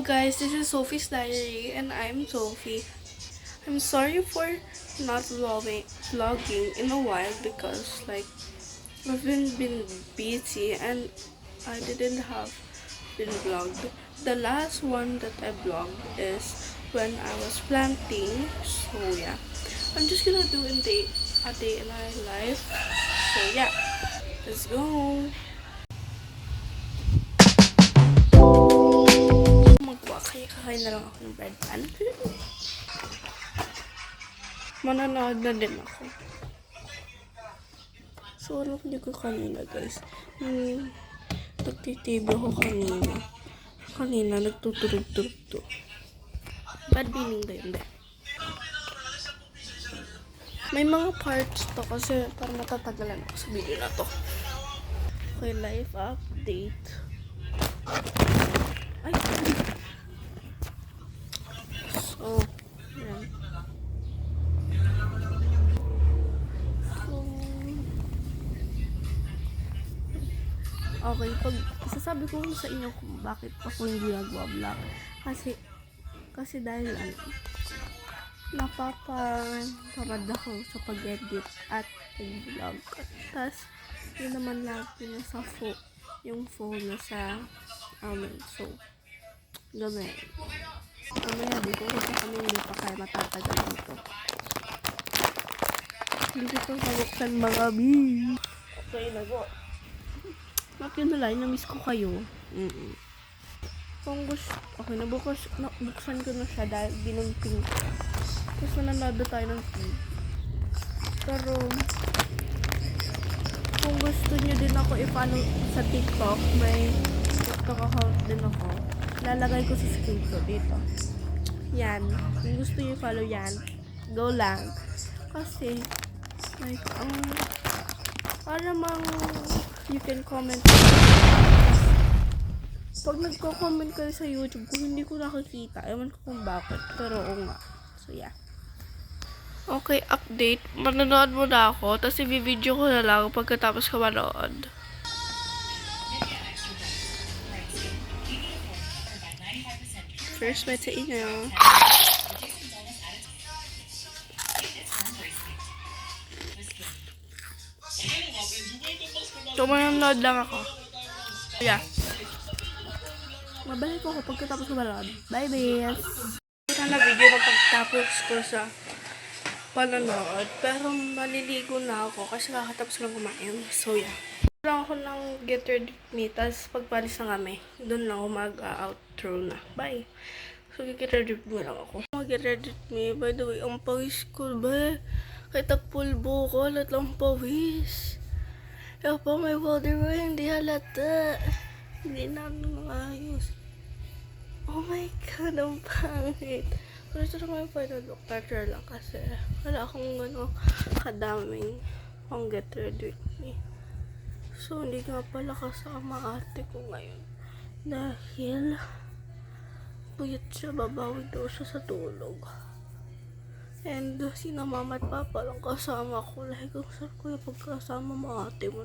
guys, this is Sophie's Diary and I'm Sophie. I'm sorry for not vlogging in a while because I've been busy and I didn't have been vlogged. The last one that I vlogged is when I was planting. So yeah, I'm just gonna do a day in my life. So yeah, let's go. Kakain na lang ako ng bread pan. Mananood na din ako. So, ano ko kanina, guys? Nagtitibyo ako kanina. Kanina, nagtuturog-turog to. Bad meaning ba yun, May mga parts to kasi parang natatagalan ako sa video na to. Okay, life update. Ay! So, yan. Okay, isasabi ko sa inyo kung bakit ako hindi nagwa-vlog. Kasi dahil napapatamad ako sa pag-edit at pag-vlog. Tapos, yun naman lagi nasa yung phone na sa amin. So, gano'n. Mamaya dito, kasi kami hindi pa kaya matatagal dito. Hindi ko mabuksan mga beef. Okay, nago. Not yun na lang, na-miss ko kayo. Kung gusto, okay, nabuksan ko na siya dahil binunting ko. Tapos nanonood tayo ng TV. Pero, kung gusto nyo din ako i-follow sa TikTok, may TikTok account din ako. Lalagay ko sa screen ko dito. Yan. Kung gusto nyo i-follow yan, go lang. Kasi, para you can comment. Pag nagko-comment kayo sa YouTube, kung hindi ko nakikita, ewan ko kung bakit. Pero oo nga. So yeah. Okay, update. Manonood muna ako, tapos i-video ko na lang pagkatapos ko manood. First bite sa inyo. So, manonood lang ako. Yeah. Mabalik ko ako pagkatapos ko manood. Bye, bes! Ito na video na pagtapos ko sa panonood. Pero maliligo na ako kasi kakatapos ko lang kumain. So, yeah. Lang ako ng get ready with me. Tapos pagpalis na kami, doon lang ako mag-outro na. Bye! So, get ready with me lang ako. Get ready with me. By the way, ang pawis ko, ba? Kahit pulbo ko, lahat lang pawis. Kaya pa may water ba, hindi halata. Hindi namin maayos. Oh my God, ang pangit. Pero ito naman yung final look. Better lang kasi wala akong gano'ng kadaming pang get ready with me. So, hindi nga pala kasama ate ko ngayon. Dahil puyat siya, babawi daw siya sa tulog. And sina mama at papa lang kasama ko. Like, kung saan ko yung pagkasama mga ate mo.